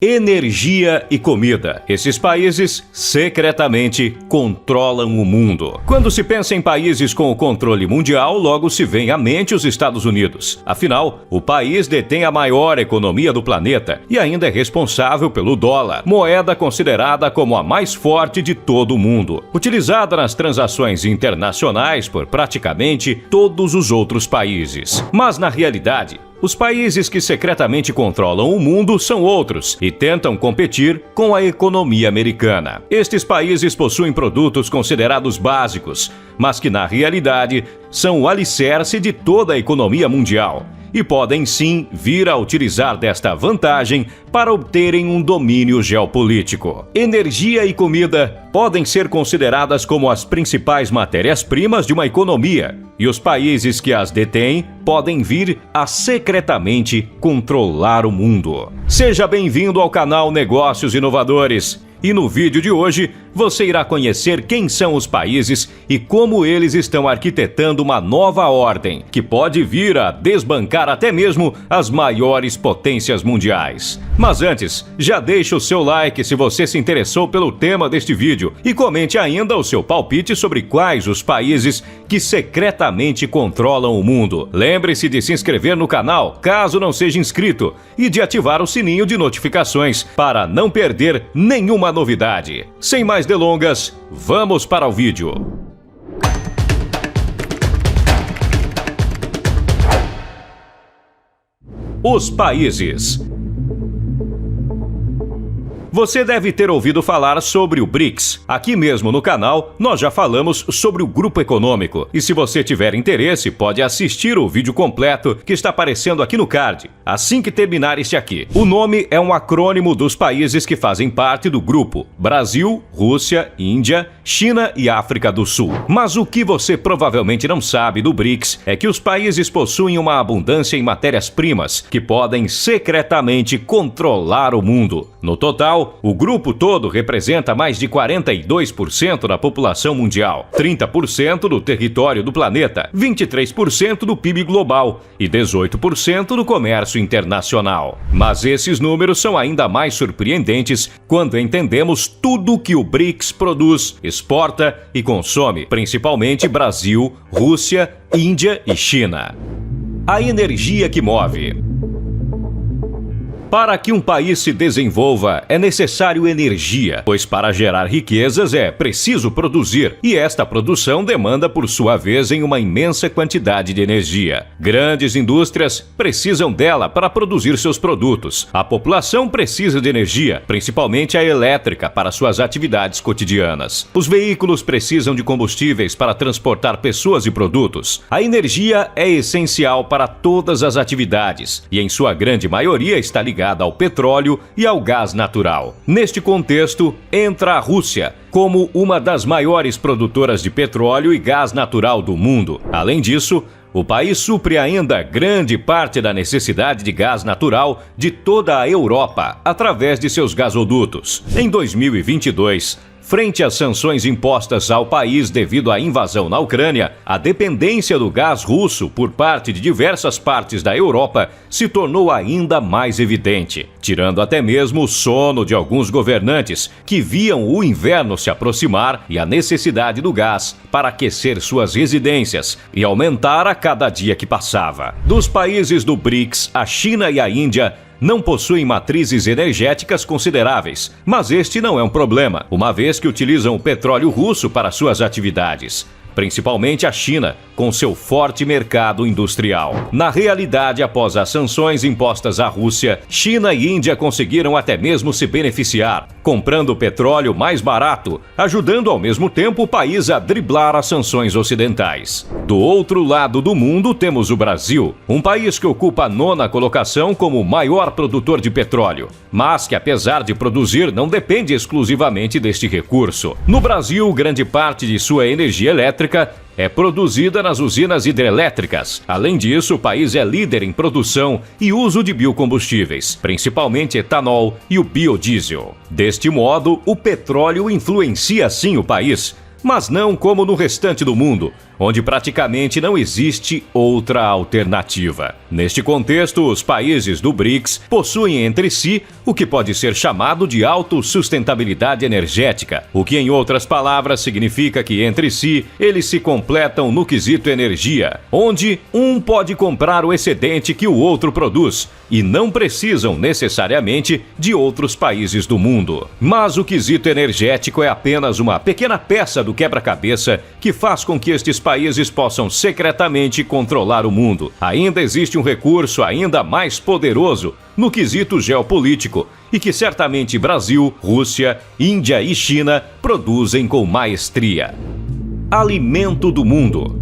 Energia e comida. Esses países secretamente controlam o mundo. Quando se pensa em países com o controle mundial, logo se vem à mente os Estados Unidos. Afinal, o país detém a maior economia do planeta e ainda é responsável pelo dólar, moeda considerada como a mais forte de todo o mundo, utilizada nas transações internacionais por praticamente todos os outros países. Mas na realidade, os países que secretamente controlam o mundo são outros e tentam competir com a economia americana. Estes países possuem produtos considerados básicos, mas que na realidade são o alicerce de toda a economia mundial e podem sim vir a utilizar desta vantagem para obterem um domínio geopolítico. Energia e comida podem ser consideradas como as principais matérias-primas de uma economia, e os países que as detêm podem vir a secretamente controlar o mundo. Seja bem-vindo ao canal Negócios Inovadores. E no vídeo de hoje, você irá conhecer quem são os países e como eles estão arquitetando uma nova ordem, que pode vir a desbancar até mesmo as maiores potências mundiais. Mas antes, já deixa o seu like se você se interessou pelo tema deste vídeo e comente ainda o seu palpite sobre quais os países que secretamente controlam o mundo. Lembre-se de se inscrever no canal, caso não seja inscrito, e de ativar o sininho de notificações para não perder nenhuma novidade. Sem mais delongas, vamos para o vídeo. Os países. Você deve ter ouvido falar sobre o BRICS. Aqui mesmo no canal, nós já falamos sobre o grupo econômico. E se você tiver interesse, pode assistir o vídeo completo que está aparecendo aqui no card, assim que terminar este aqui. O nome é um acrônimo dos países que fazem parte do grupo: Brasil, Rússia, Índia, China e África do Sul. Mas o que você provavelmente não sabe do BRICS é que os países possuem uma abundância em matérias-primas que podem secretamente controlar o mundo. No total, o grupo todo representa mais de 42% da população mundial, 30% do território do planeta, 23% do PIB global e 18% do comércio internacional. Mas esses números são ainda mais surpreendentes quando entendemos tudo que o BRICS produz, exporta e consome, principalmente Brasil, Rússia, Índia e China. A energia que move. Para que um país se desenvolva, é necessário energia, pois para gerar riquezas é preciso produzir, e esta produção demanda por sua vez em uma imensa quantidade de energia. Grandes indústrias precisam dela para produzir seus produtos. A população precisa de energia, principalmente a elétrica, para suas atividades cotidianas. Os veículos precisam de combustíveis para transportar pessoas e produtos. A energia é essencial para todas as atividades, e em sua grande maioria está ligada ao petróleo e ao gás natural. Neste contexto, entra a Rússia como uma das maiores produtoras de petróleo e gás natural do mundo. Além disso, o país supre ainda grande parte da necessidade de gás natural de toda a Europa através de seus gasodutos. Em 2022, frente às sanções impostas ao país devido à invasão na Ucrânia, a dependência do gás russo por parte de diversas partes da Europa se tornou ainda mais evidente, tirando até mesmo o sono de alguns governantes que viam o inverno se aproximar e a necessidade do gás para aquecer suas residências e aumentar a cada dia que passava. Dos países do BRICS, a China e a Índia não possuem matrizes energéticas consideráveis, mas este não é um problema, uma vez que utilizam o petróleo russo para suas atividades, principalmente a China, com seu forte mercado industrial. Na realidade, após as sanções impostas à Rússia, China e Índia conseguiram até mesmo se beneficiar, comprando petróleo mais barato, ajudando ao mesmo tempo o país a driblar as sanções ocidentais. Do outro lado do mundo temos o Brasil, um país que ocupa a 9ª colocação como o maior produtor de petróleo, mas que apesar de produzir não depende exclusivamente deste recurso. No Brasil, grande parte de sua energia elétrica é produzida nas usinas hidrelétricas. Além disso, o país é líder em produção e uso de biocombustíveis, principalmente etanol e o biodiesel. Deste modo, o petróleo influencia sim o país, mas não como no restante do mundo, onde praticamente não existe outra alternativa. Neste contexto, os países do BRICS possuem entre si o que pode ser chamado de autossustentabilidade energética, o que em outras palavras significa que entre si eles se completam no quesito energia, onde um pode comprar o excedente que o outro produz e não precisam necessariamente de outros países do mundo. Mas o quesito energético é apenas uma pequena peça do quebra-cabeça que faz com que estes países possam secretamente controlar o mundo. Ainda existe um recurso ainda mais poderoso no quesito geopolítico e que certamente Brasil, Rússia, Índia e China produzem com maestria: alimento do mundo.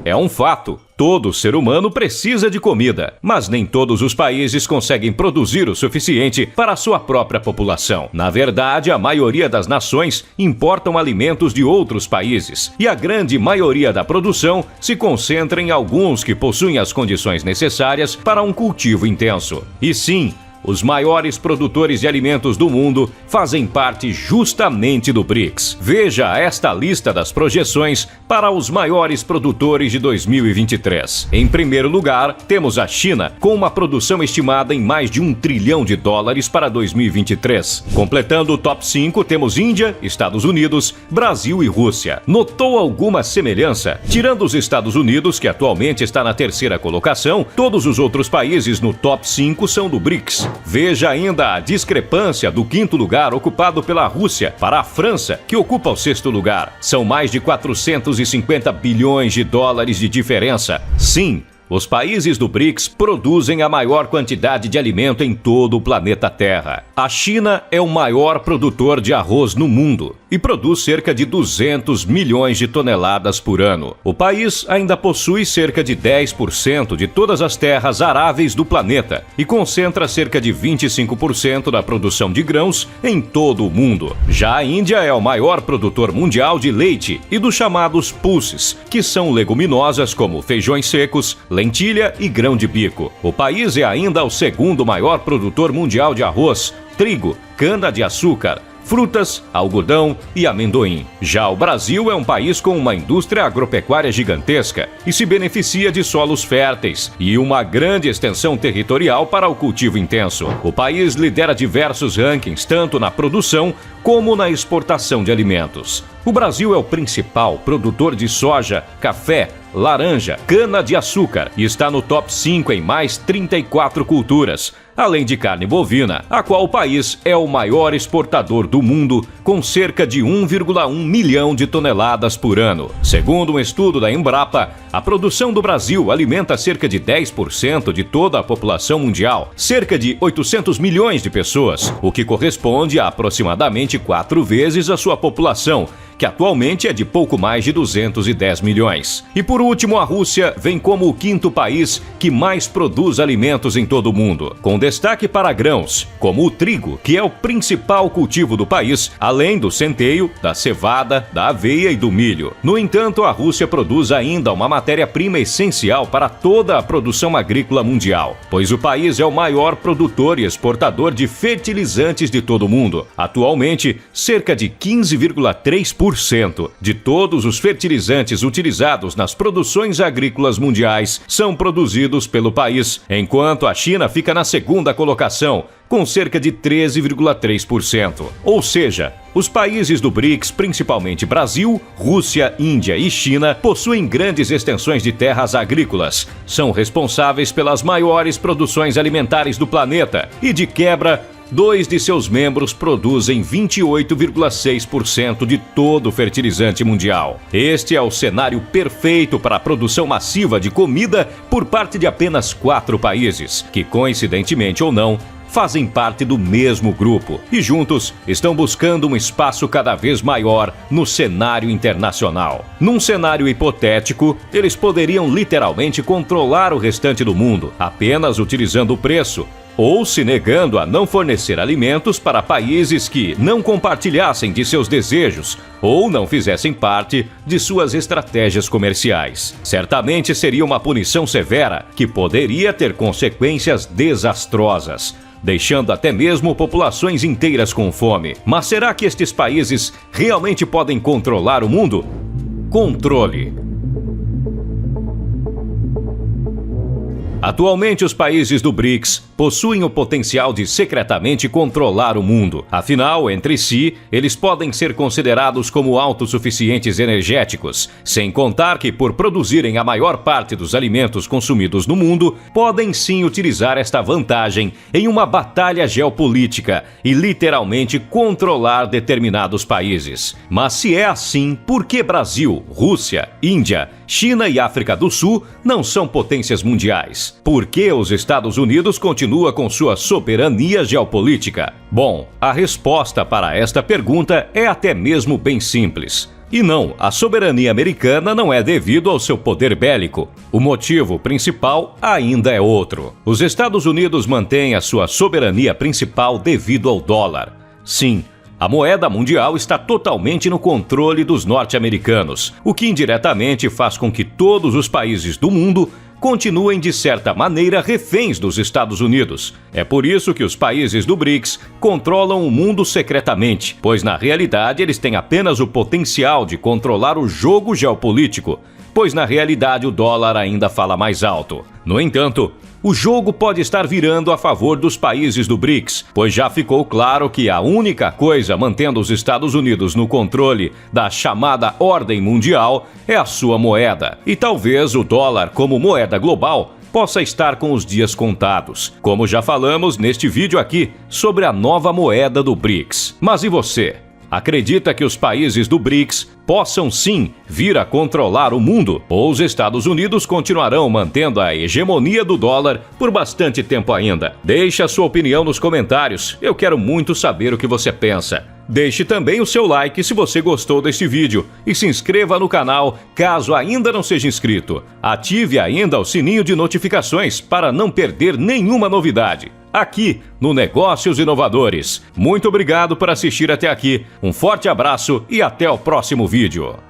É um fato. Todo ser humano precisa de comida, mas nem todos os países conseguem produzir o suficiente para a sua própria população. Na verdade, a maioria das nações importam alimentos de outros países, e a grande maioria da produção se concentra em alguns que possuem as condições necessárias para um cultivo intenso. E sim, os maiores produtores de alimentos do mundo fazem parte justamente do BRICS. Veja esta lista das projeções para os maiores produtores de 2023. Em primeiro lugar, temos a China, com uma produção estimada em mais de $1 trilhão para 2023. Completando o top 5, temos Índia, Estados Unidos, Brasil e Rússia. Notou alguma semelhança? Tirando os Estados Unidos, que atualmente está na terceira colocação, todos os outros países no top 5 são do BRICS. Veja ainda a discrepância do quinto lugar ocupado pela Rússia para a França, que ocupa o sexto lugar. São mais de $450 bilhões de diferença. Sim, os países do BRICS produzem a maior quantidade de alimento em todo o planeta Terra. A China é o maior produtor de arroz no mundo e produz cerca de 200 milhões de toneladas por ano. O país ainda possui cerca de 10% de todas as terras aráveis do planeta e concentra cerca de 25% da produção de grãos em todo o mundo. Já a Índia é o maior produtor mundial de leite e dos chamados pulses, que são leguminosas como feijões secos, lentilha e grão de bico. O país é ainda o segundo maior produtor mundial de arroz, trigo, cana-de-açúcar, frutas, algodão e amendoim. Já o Brasil é um país com uma indústria agropecuária gigantesca e se beneficia de solos férteis e uma grande extensão territorial para o cultivo intenso. O país lidera diversos rankings, tanto na produção como na exportação de alimentos. O Brasil é o principal produtor de soja, café, laranja, cana-de-açúcar e está no top 5 em mais 34 culturas, além de carne bovina, a qual o país é o maior exportador do mundo, com cerca de 1,1 milhão de toneladas por ano. Segundo um estudo da Embrapa, a produção do Brasil alimenta cerca de 10% de toda a população mundial, cerca de 800 milhões de pessoas, o que corresponde a aproximadamente 4 vezes a sua população, que atualmente é de pouco mais de 210 milhões. E por último, a Rússia vem como o quinto país que mais produz alimentos em todo o mundo, com destaque para grãos, como o trigo, que é o principal cultivo do país, além do centeio, da cevada, da aveia e do milho. No entanto, a Rússia produz ainda uma matéria-prima essencial para toda a produção agrícola mundial, pois o país é o maior produtor e exportador de fertilizantes de todo o mundo. Atualmente, cerca de 15,3% de todos os fertilizantes utilizados nas produções agrícolas mundiais são produzidos pelo país, enquanto a China fica na segunda colocação, com cerca de 13,3%. Ou seja, os países do BRICS, principalmente Brasil, Rússia, Índia e China, possuem grandes extensões de terras agrícolas, são responsáveis pelas maiores produções alimentares do planeta e, de quebra, 2 de seus membros produzem 28,6% de todo o fertilizante mundial. Este é o cenário perfeito para a produção massiva de comida por parte de apenas 4 países, que, coincidentemente ou não, fazem parte do mesmo grupo e juntos estão buscando um espaço cada vez maior no cenário internacional. Num cenário hipotético, eles poderiam literalmente controlar o restante do mundo, apenas utilizando o preço, ou se negando a não fornecer alimentos para países que não compartilhassem de seus desejos ou não fizessem parte de suas estratégias comerciais. Certamente seria uma punição severa que poderia ter consequências desastrosas, deixando até mesmo populações inteiras com fome. Mas será que estes países realmente podem controlar o mundo? Controle. Atualmente, os países do BRICS possuem o potencial de secretamente controlar o mundo. Afinal, entre si, eles podem ser considerados como autossuficientes energéticos, sem contar que, por produzirem a maior parte dos alimentos consumidos no mundo, podem sim utilizar esta vantagem em uma batalha geopolítica e literalmente controlar determinados países. Mas se é assim, por que Brasil, Rússia, Índia, China e África do Sul não são potências mundiais? Por que os Estados Unidos continua com sua soberania geopolítica? Bom, a resposta para esta pergunta é até mesmo bem simples. E não, a soberania americana não é devido ao seu poder bélico. O motivo principal ainda é outro. Os Estados Unidos mantêm a sua soberania principal devido ao dólar. Sim, a moeda mundial está totalmente no controle dos norte-americanos, o que indiretamente faz com que todos os países do mundo continuem de certa maneira reféns dos Estados Unidos. É por isso que os países do BRICS controlam o mundo secretamente, pois na realidade eles têm apenas o potencial de controlar o jogo geopolítico, pois na realidade o dólar ainda fala mais alto. No entanto, o jogo pode estar virando a favor dos países do BRICS, pois já ficou claro que a única coisa mantendo os Estados Unidos no controle da chamada ordem mundial é a sua moeda. E talvez o dólar como moeda global possa estar com os dias contados, como já falamos neste vídeo aqui sobre a nova moeda do BRICS. Mas e você? Acredita que os países do BRICS possam sim vir a controlar o mundo? Ou os Estados Unidos continuarão mantendo a hegemonia do dólar por bastante tempo ainda? Deixe a sua opinião nos comentários, eu quero muito saber o que você pensa. Deixe também o seu like se você gostou deste vídeo e se inscreva no canal caso ainda não seja inscrito. Ative ainda o sininho de notificações para não perder nenhuma novidade aqui no Negócios Inovadores. Muito obrigado por assistir até aqui, um forte abraço e até o próximo vídeo.